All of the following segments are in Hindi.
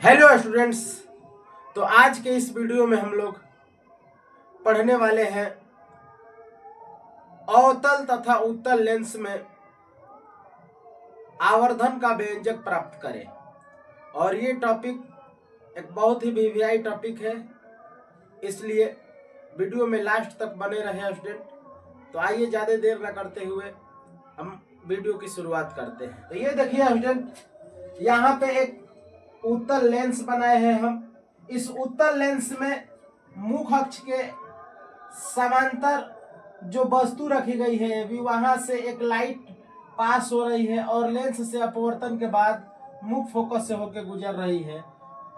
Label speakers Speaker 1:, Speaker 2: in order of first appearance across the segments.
Speaker 1: Hello students. तो आज के इस वीडियो में हम लोग पढ़ने वाले हैं अवतल तथा उत्तल लेंस में आवर्धन का व्यंजक प्राप्त करें। और ये टॉपिक एक बहुत ही वीवीआई टॉपिक है, इसलिए वीडियो में लास्ट तक बने रहे स्टूडेंट। तो आइए ज़्यादा देर न करते हुए हम वीडियो की शुरुआत करते हैं। तो ये देखिए स्टूडेंट, यहाँ पे एक उत्तल लेंस बनाए हैं हम। इस उत्तल लेंस में मुख अक्ष के समांतर जो वस्तु रखी गई है, अभी वहां से एक लाइट पास हो रही है और लेंस से अपवर्तन के बाद मुख फोकस से होकर गुजर रही है,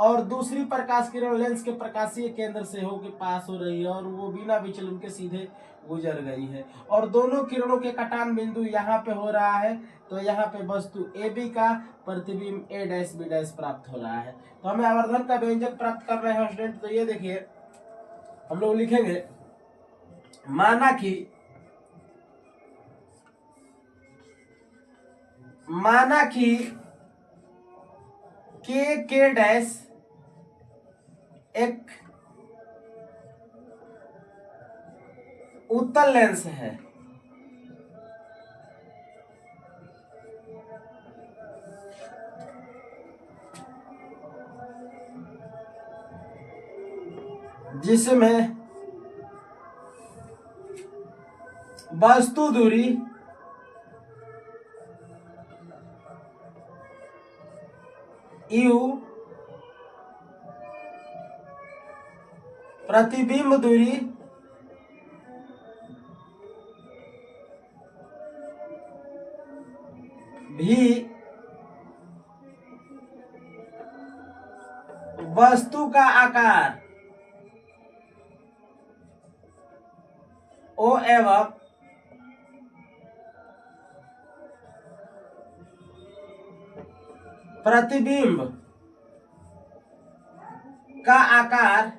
Speaker 1: और दूसरी प्रकाश किरण लेंस के प्रकाशीय केंद्र से होकर पास हो रही है और वो बिना विचलन के सीधे गुजर गई है। और दोनों किरणों के कटान बिंदु यहाँ पे हो रहा है, तो यहाँ पे वस्तु ए बी का प्रतिबिंब ए डैश बी डैश प्राप्त हो रहा है। तो हमें आवर्धन का व्यंजक प्राप्त कर रहे हैं स्टूडेंट। तो ये देखिए, हम लोग लिखेंगे माना कि के डैश एक उत्तल लेंस है जिसमें वस्तु दूरी u, प्रतिबिंब दूरी भी, वस्तु का आकार O एवं प्रतिबिंब का आकार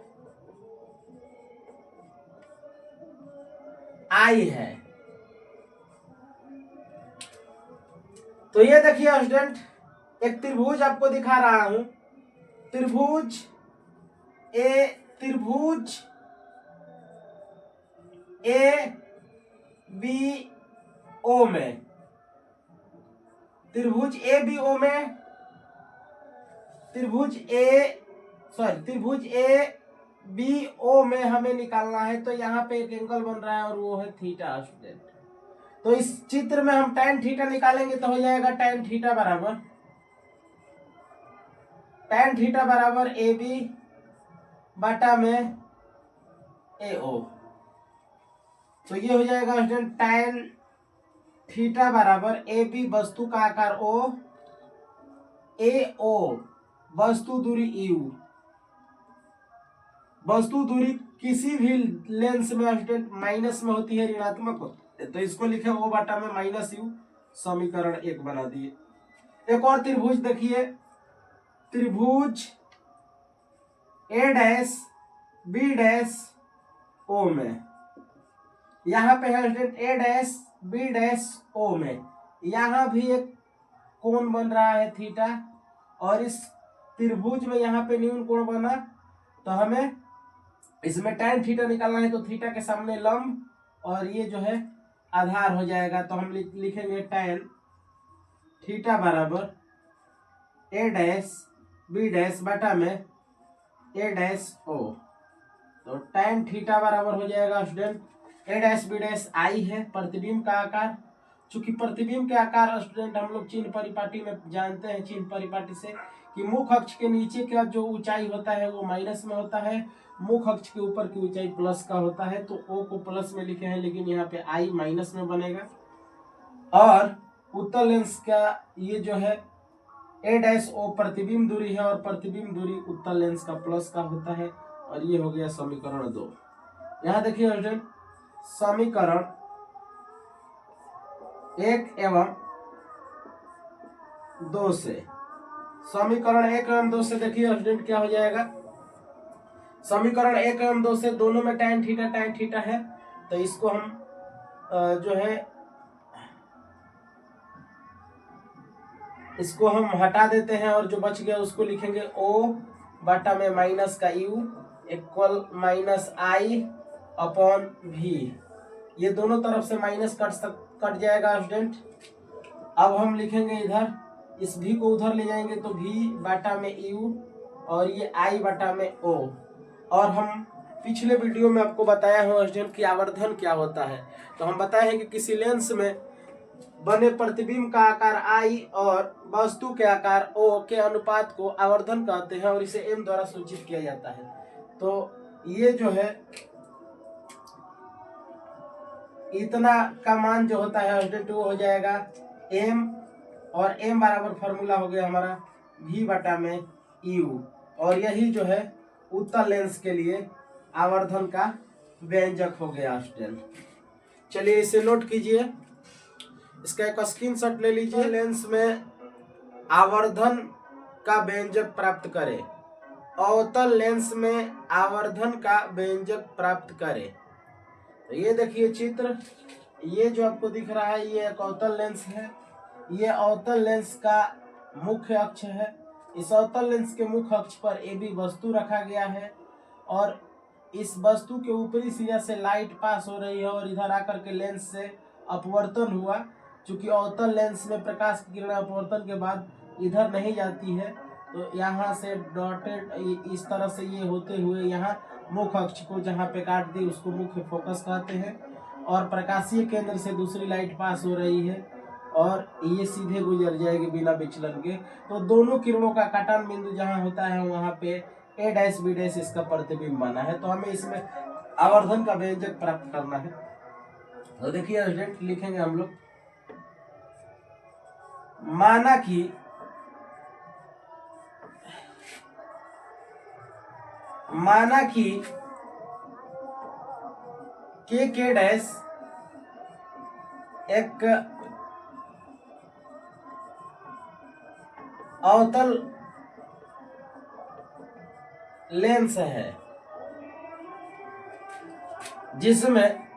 Speaker 1: I है। तो ये देखिए स्टूडेंट, एक त्रिभुज आपको दिखा रहा हूं। त्रिभुज ए बी ओ में, त्रिभुज ए बी ओ में हमें निकालना है। तो यहाँ पे एक एंगल बन रहा है और वो है थीटा स्टूडेंट। तो इस चित्र में हम tan थीटा निकालेंगे तो हो जाएगा tan थीटा बराबर ए बी बटा में ए ओ। तो ये हो जाएगा स्टूडेंट tan थीटा बराबर ए बी वस्तु का आकार ओ, ए ओ वस्तु दूरी यू। वस्तु दूरी किसी भी लेंस में स्टूडेंट माइनस में होती है, ऋणात्मक होती है, तो इसको लिखे ओ बटा में माइनस यू। समीकरण 1 बना दिए। एक और त्रिभुज देखिए, त्रिभुज ए डैश बी डैश ओ में। यहाँ पे है student A dash B dash O में, यहाँ भी एक कोण बन रहा है थीटा, और इस त्रिभुज में यहाँ पे न्यून कोण बना। तो हमें इसमें tan थीटा निकालना है, तो थीटा के सामने लंब और ये जो है आधार हो जाएगा। तो हम लिखेंगे tan थीटा बराबर ए डैश बी डैश बटा में ए डैश ओ। तो tan थीटा बराबर हो जाएगा student A dash B dash I है प्रतिबिंब का आकार। चूंकि प्रतिबिंब के आकार स्टूडेंट हम लोग चिन्ह परिपाटी में जानते हैं, चिन्ह परिपाटी से, कि मुख अक्ष के नीचे का जो ऊंचाई होता है वो माइनस में होता है, मुख अक्ष के ऊपर की ऊंचाई प्लस का होता है। तो ओ को प्लस में लिखे हैं, लेकिन यहाँ पे आई माइनस में बनेगा। और उत्तल लेंस का ये जो है ए डैश ओ प्रतिबिंब दूरी है, और प्रतिबिंब दूरी उत्तल लेंस का प्लस का होता है। और ये हो गया समीकरण 2। यहाँ देखिए स्टूडेंट, समीकरण 1 एवं 2 से, समीकरण 1 एवं 2 से देखिए स्टूडेंट क्या हो जाएगा। समीकरण 1 एवं 2 से दोनों में tan थीटा है, तो इसको हम जो है इसको हम हटा देते हैं और जो बच गया उसको लिखेंगे ओ बटा में माइनस का u equal minus i upon v. ये दोनों तरफ से माइनस कट जाएगा स्टूडेंट। अब हम लिखेंगे इधर इस v को उधर ले जाएंगे तो v बटा में u और ये i बटा में o। और हम पिछले वीडियो में आपको बताया हूँ स्टूडेंट कि आवर्धन क्या होता है। तो हम बताए हैं कि किसी लेंस में बने प्रतिबिंब का आकार I और वस्तु के आकार O के अनुपात को आवर्धन कहते हैं और इसे m द्वारा सूचित किया जाता है। तो ये जो है इतना का मान जो होता है स्टूडेंट वो हो जाएगा m और m बराबर फॉर्मूला हो गया हमारा v बटा में u। और यही जो है उत्तल लेंस के लिए आवर्धन का व्यंजक हो गया स्टूडेंट। चलिए इसे नोट कीजिए, इसका एक स्क्रीनशॉट ले लीजिए। लेंस में आवर्धन का व्यंजक प्राप्त करें, अवतल लेंस में आवर्धन का व्यंजक प्राप्त करें। तो ये देखिए चित्र, ये जो आपको दिख रहा है ये एक अवतल लेंस है। ये अवतल लेंस का मुख्य अक्ष है। इस अवतल लेंस के मुख्य अक्ष पर ए बी वस्तु रखा गया है और इस वस्तु के ऊपरी सिरा से लाइट पास हो रही है और इधर आकर के लेंस से अपवर्तन हुआ। चूंकि अवतल लेंस में प्रकाश की किरण अपवर्तन के बाद इधर नहीं जाती है तो यहाँ से डॉटेड इस तरह से ये होते हुए यहाँ मुख्य अक्ष को जहाँ पे काट दी उसको मुख्य फोकस कहते हैं। और प्रकाशीय केंद्र से दूसरी लाइट पास हो रही है और ये सीधे गुजर जाएगी बिना विचलन के। तो दोनों किरणों का कटान बिंदु जहाँ होता है वहाँ पे ए डैश बी डैश इसका प्रतिबिंब माना है। तो हमें इसमें आवर्धन का व्यंजक प्राप्त करना है। तो देखिए स्टूडेंट लिखेंगे हम लोग, माना कि के डैश एक अवतल लेंस है जिसमें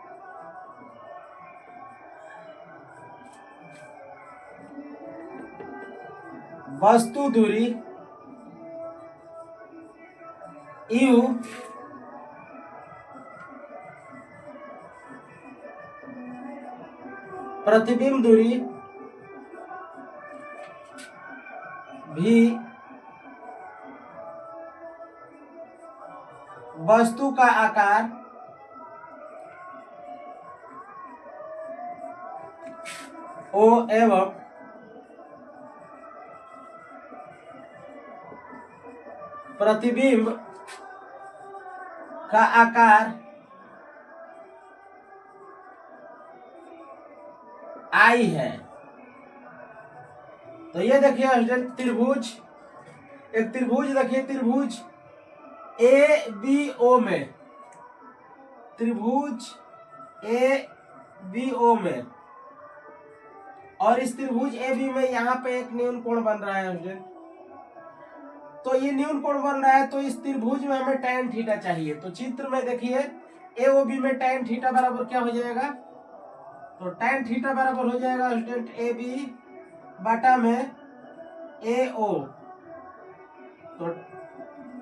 Speaker 1: वस्तु दूरी u प्रतिबिंब दूरी v वस्तु का आकार O एवं प्रतिबिंब का आकार I है। तो ये देखिए त्रिभुज, एक त्रिभुज देखिए, त्रिभुज ABO में, त्रिभुज ABO में और इस त्रिभुज AB में यहाँ पे एक न्यून कोण बन रहा है स्टूडेंट। तो ये न्यून कोण बन रहा है तो इस त्रिभुज में हमें tan थीटा चाहिए। तो चित्र में देखिए AOB में tan थीटा बराबर क्या हो जाएगा, तो tan थीटा बराबर हो जाएगा स्टूडेंट AB बटा में AO। तो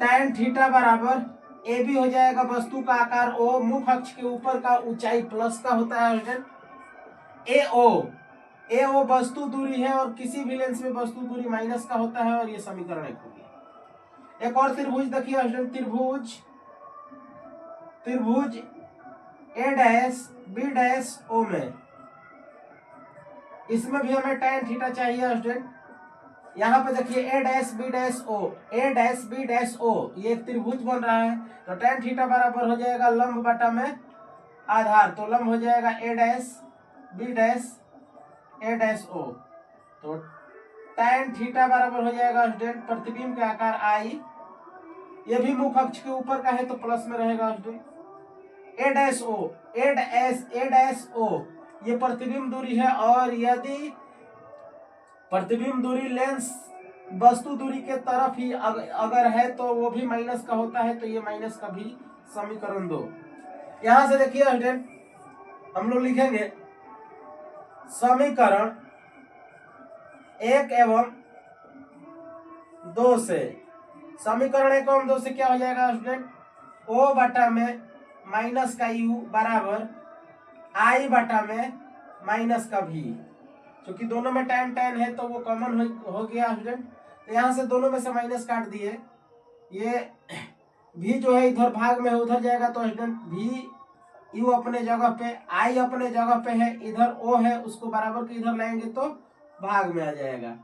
Speaker 1: tan थीटा बराबर AB हो जाएगा वस्तु का आकार O, मुख्य अक्ष के ऊपर का ऊंचाई प्लस का होता है स्टूडेंट। AO वस्तु दूरी है और किसी भी लेंस में वस्तु दूरी माइनस का होता है और ये समीकरण 1 हो गया। एक और त्रिभुज देखिए स्टूडेंट, त्रिभुज A dash B dash O में, इसमें भी हमें tan थीटा चाहिए स्टूडेंट। यहाँ पे देखिए A dash B dash O, A dash B dash O, ये एक त्रिभुज बन रहा है। तो tan थीटा बराबर हो जाएगा लंब बटा में आधार। तो लंब हो जाएगा A dash B dash A dash O। तो tan थीटा बराबर हो जाएगा स्टूडेंट प्रतिबिंब के आकार I, ये भी मुख्य अक्ष के ऊपर का है तो प्लस में रहेगा स्टूडेंट। A डैश O ये प्रतिबिंब दूरी है और यदि प्रतिबिंब दूरी लेंस वस्तु दूरी के तरफ ही अगर है तो वो भी माइनस का होता है। तो ये माइनस का भी समीकरण 2। यहां से देखिए स्टूडेंट हम लोग लिखेंगे समीकरण 1 एवं 2 से, समीकरण 1 एवं 2 से क्या हो जाएगा स्टूडेंट, O बटा में माइनस का U बराबर I बटा में माइनस का V। क्योंकि दोनों में tan tan है तो वो कॉमन हो गया स्टूडेंट, तो यहाँ से दोनों में से माइनस काट दिए, ये V जो है इधर भाग में है उधर जाएगा, तो स्टूडेंट V U अपने जगह पे, I अपने जगह पे है, इधर O है उसको बराबर के इधर लाएंगे तो भाग में आ जाएगा।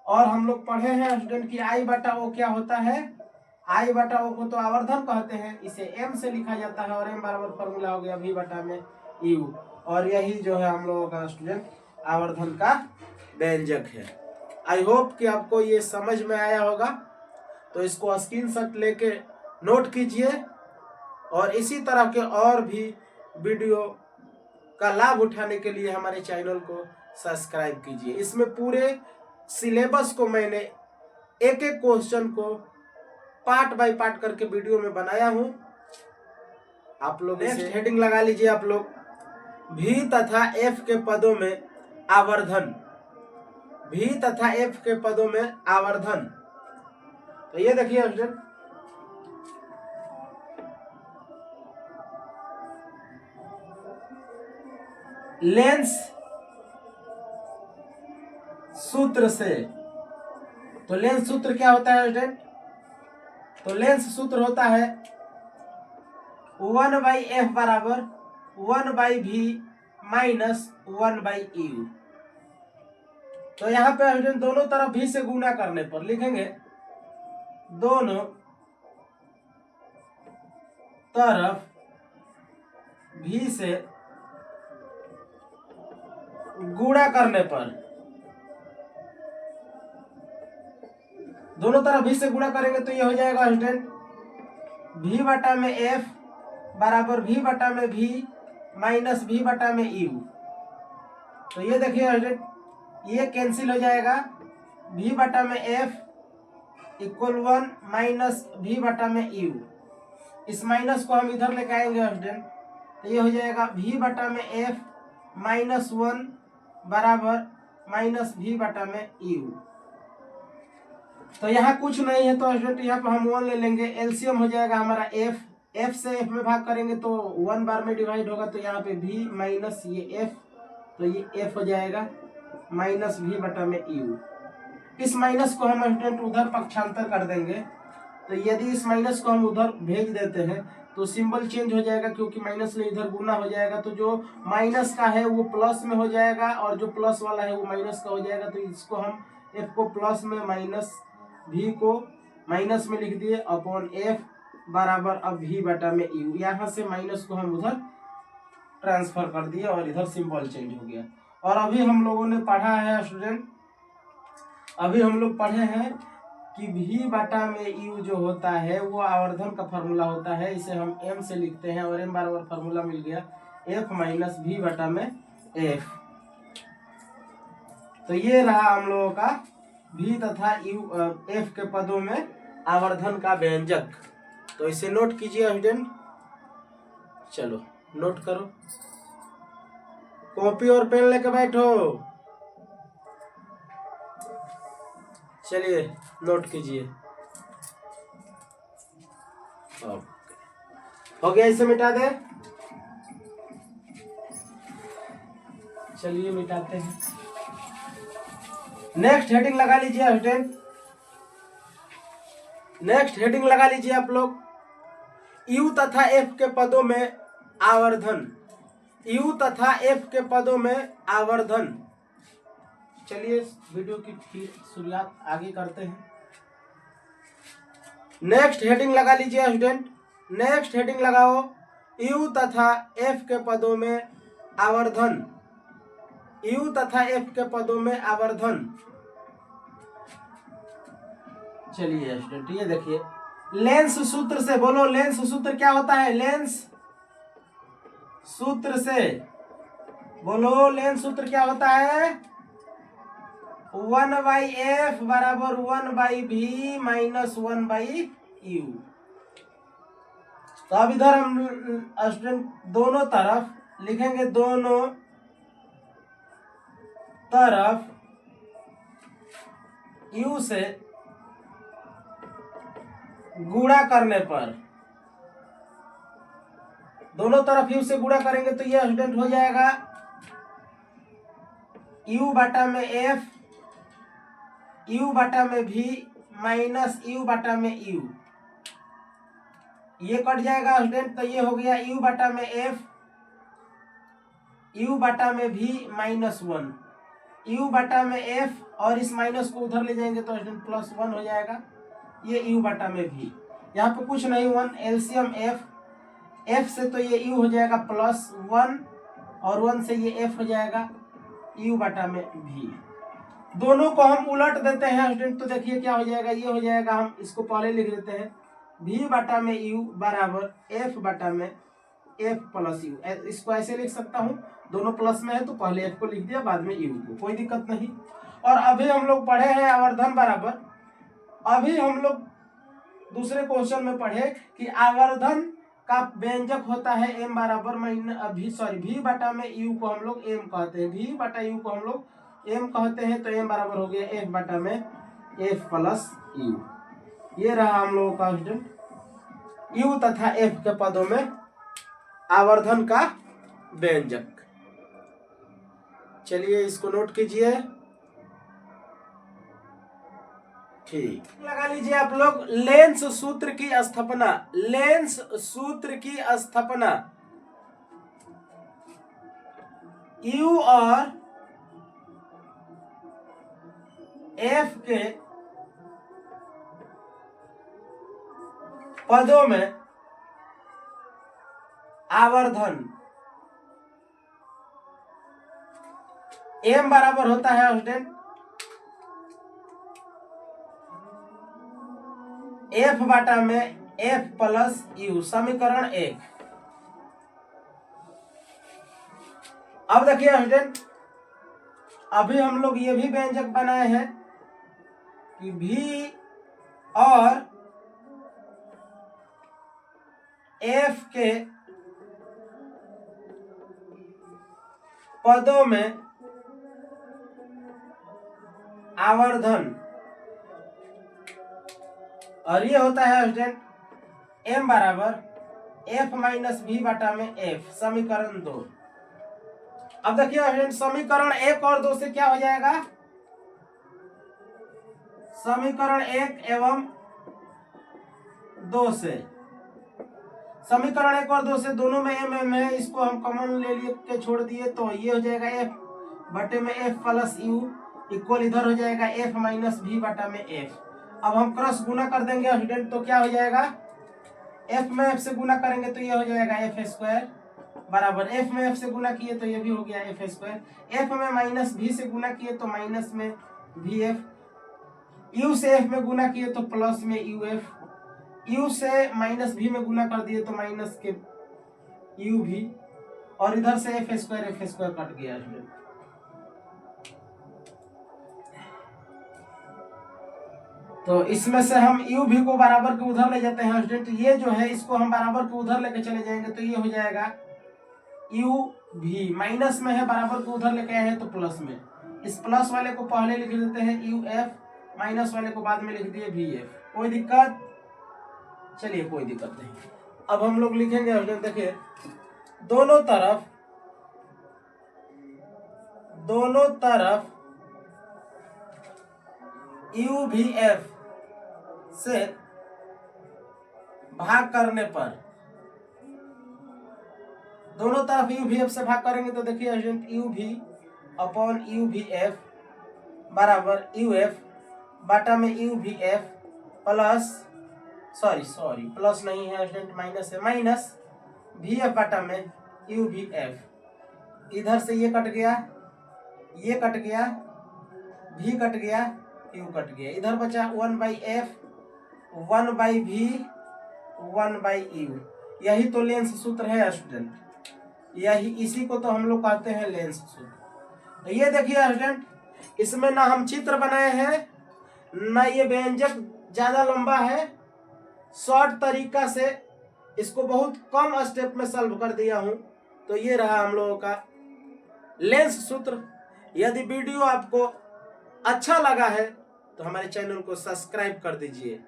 Speaker 1: और हम लोग पढ़े हैं स्टूडेंट कि I बटा O क्या होता है, I बटा O को तो आवर्धन कहते हैं, इसे M से लिखा जाता है और M बराबर फॉर्मूला हो गया V बटा में U, और यही जो है हम लोगों का स्टूडेंट आवर्धन का व्यंजक है। आई होप कि आपको ये समझ में आया होगा, तो इसको स्क्रीनशॉट लेके नोट कीजिए और इसी तरह के और भी वीडियो का लाभ उठाने के लिए हमारे चैनल को सब्सक्राइब कीजिए। इसमें पूरे सिलेबस को मैंने एक एक क्वेश्चन को पार्ट बाय पार्ट करके वीडियो में बनाया हूं। आप लोग नेक्स्ट हेडिंग लगा लीजिए आप लोग, V तथा F के पदों में आवर्धन, V तथा F के पदों में आवर्धन। तो ये देखिए स्टूडेंट, लेंस सूत्र से, तो लेंस सूत्र क्या होता है स्टूडेंट, तो लेंस सूत्र होता है 1/f बराबर 1/v माइनस 1/u। तो यहाँ पे स्टूडेंट दोनों तरफ v से गुना करने पर लिखेंगे, दोनों तरफ v से गुणा करने पर, दोनों तरफ v से गुणा करेंगे तो ये हो जाएगा स्टूडेंट v बटा में f बराबर v बटा में v माइनस v बटा में u। तो ये देखिए स्टूडेंट, ये कैंसिल हो जाएगा, v बटा में f इक्वल 1 माइनस v बटा में u। इस माइनस को हम इधर लेके आएंगे स्टूडेंट, तो ये हो जाएगा v बटा में f माइनस 1 बराबर माइनस v बटा में u। तो यहाँ कुछ नहीं है तो स्टूडेंट यहाँ पर हम 1 ले लेंगे, एलसीएम हो जाएगा हमारा f, f से f में भाग करेंगे तो 1 बार में डिवाइड होगा, तो यहाँ पे v माइनस ये f, तो ये f हो जाएगा माइनस v बटा में u। इस माइनस को हम स्टूडेंट उधर पक्षांतर कर देंगे, तो यदि इस माइनस को हम उधर भेज देते हैं तो सिंबल चेंज हो जाएगा, क्योंकि माइनस में इधर गुना हो जाएगा, तो जो माइनस का है वो प्लस में हो जाएगा और जो प्लस वाला है वो माइनस का हो जाएगा। तो इसको हम f को प्लस में, माइनस v को माइनस में लिख दिए अपॉन f बराबर अब v बटा में u। यहाँ से माइनस को हम उधर ट्रांसफर कर दिए और इधर सिंबल चेंज हो गया। और अभी हम लोगों ने पढ़ा है स्टूडेंट, अभी हम लोग पढ़े हैं कि v बटा में u जो होता है वो आवर्धन का फॉर्मूला होता है, इसे हम m से लिखते हैं और m बराबर फॉर्मूला मिल गया f माइनस v बटा में f। तो ये रहा हम लोगों का v तथा f के पदों में आवर्धन का व्यंजक। तो इसे नोट कीजिए स्टूडेंट, चलो नोट करो, कॉपी और पेन लेके बैठो, चलिए नोट कीजिए। हो गया, इसे मिटा दे, चलिए मिटाते हैं। नेक्स्ट हेडिंग लगा लीजिए स्टूडेंट, नेक्स्ट हेडिंग लगा लीजिए आप लोग, u तथा f के पदों में आवर्धन, u तथा f के पदों में आवर्धन। चलिए वीडियो की फिर शुरुआत आगे करते हैं। नेक्स्ट हेडिंग लगा लीजिए स्टूडेंट, नेक्स्ट हेडिंग लगाओ, u तथा f के पदों में आवर्धन, u तथा f के पदों में आवर्धन। चलिए स्टूडेंट ये देखिए, लेंस सूत्र से बोलो, लेंस सूत्र क्या होता है, लेंस सूत्र से बोलो, लेंस सूत्र क्या होता है, 1/f बराबर 1/v माइनस 1/u। तो अब इधर हम स्टूडेंट दोनों तरफ लिखेंगे, दोनों तरफ u से गुणा करने पर, दोनों तरफ यू से गुणा करेंगे तो ये स्टूडेंट हो जाएगा यू बटा में एफ, यू बटा में भी माइनस यू बटा में यू, ये कट जाएगा स्टूडेंट, तो ये हो गया यू बटा में एफ, यू बटा में भी माइनस 1, यू बटा में एफ, और इस माइनस को उधर ले जाएंगे तो स्टूडेंट प्लस 1 हो जाएगा, ये यू बटा में भी, यहाँ पे कुछ नहीं 1, एलसीएम एफ, एफ से तो ये यू हो जाएगा प्लस 1, और 1 से ये एफ हो जाएगा यू बटा में भी। दोनों को हम उलट देते हैं स्टूडेंट, तो देखिए क्या हो जाएगा, ये हो जाएगा, हम इसको पहले लिख देते हैं भी बटा में यू बराबर एफ बटा में एफ प्लस यू, इसको ऐसे लिख सकता हूँ, दोनों प्लस में है तो पहले एफ को लिख दिया बाद में यू को, कोई दिक्कत नहीं। और अभी हम लोग पढ़े हैं आवर्धन बराबर, अभी हम लोग दूसरे क्वेश्चन में पढ़े कि आवर्धन का व्यंजक होता है m बराबर भी बटा में u को हम लोग m कहते हैं, भी बटा u को हम लोग m कहते हैं, तो m बराबर हो गया f बटा में f प्लस u। ये रहा हम लोगों का स्टूडेंट u तथा f के पदों में आवर्धन का व्यंजक। चलिए इसको नोट कीजिए, ठीक, लगा लीजिए आप लोग लेंस सूत्र की स्थापना, लेंस सूत्र की स्थापना u और f के पदों में आवर्धन m बराबर होता है स्टूडेंट f बटा में f प्लस यू, समीकरण 1। अब देखिए स्टूडेंट, अभी हम लोग ये भी व्यंजक बनाए हैं कि v और f के पदों में आवर्धन, और ये होता है स्टूडेंट m बराबर f माइनस भी बटा में f, समीकरण 2। अब देखिए स्टूडेंट समीकरण 1 और 2 से क्या हो जाएगा, समीकरण 1 एवं 2 से, समीकरण 1 और 2 से दोनों में m है, इसको हम कॉमन ले लिए के छोड़ दिए, तो ये हो जाएगा f बटे में f प्लस यू इक्वल इधर हो जाएगा f माइनस भी बटा में f। अब हम क्रॉस गुना कर देंगे स्टूडेंट, तो क्या हो जाएगा, f में f से गुना करेंगे तो ये हो जाएगा f स्क्वायर बराबर, f में f से गुना किए तो ये भी हो गया f स्क्वायर, f में माइनस भी से गुना किए तो माइनस में भी f, u से f में गुना किए तो प्लस में यू एफ, u से माइनस भी में गुना कर दिए तो माइनस के u भी, और इधर से f स्क्वायर कट गया स्टूडेंट। तो इसमें से हम u भी को बराबर के उधर ले जाते हैं स्टूडेंट, ये जो है इसको हम बराबर के उधर लेके चले जाएंगे तो ये हो जाएगा u भी, माइनस में है बराबर को उधर लेके आए हैं तो प्लस में, इस प्लस वाले को पहले लिख देते हैं u f, माइनस वाले को बाद में लिख दिए भी f, कोई दिक्कत, चलिए कोई दिक्कत नहीं। अब हम लोग लिखेंगे स्टूडेंट, देखिए दोनों तरफ u भी f से भाग करने पर, दोनों तरफ u भी f से भाग करेंगे तो देखिए स्टूडेंट u भी अपॉन u भी f बराबर u f बटा में u भी f प्लस प्लस नहीं है स्टूडेंट, माइनस है, माइनस भी f बटा में u भी f, इधर से ये कट गया, ये कट गया, भी कट गया, u कट गया, इधर बचा 1/f 1/v 1/u, यही तो लेंस सूत्र है स्टूडेंट, यही इसी को तो हम लोग कहते हैं लेंस सूत्र। तो ये देखिए स्टूडेंट, इसमें ना हम चित्र बनाए हैं ना ये व्यंजक ज्यादा लंबा है, शॉर्ट तरीका से इसको बहुत कम स्टेप में सॉल्व कर दिया हूं। तो ये रहा हम लोगों का लेंस सूत्र। यदि वीडियो आपको अच्छा लगा है तो हमारे चैनल को सब्सक्राइब कर दीजिए।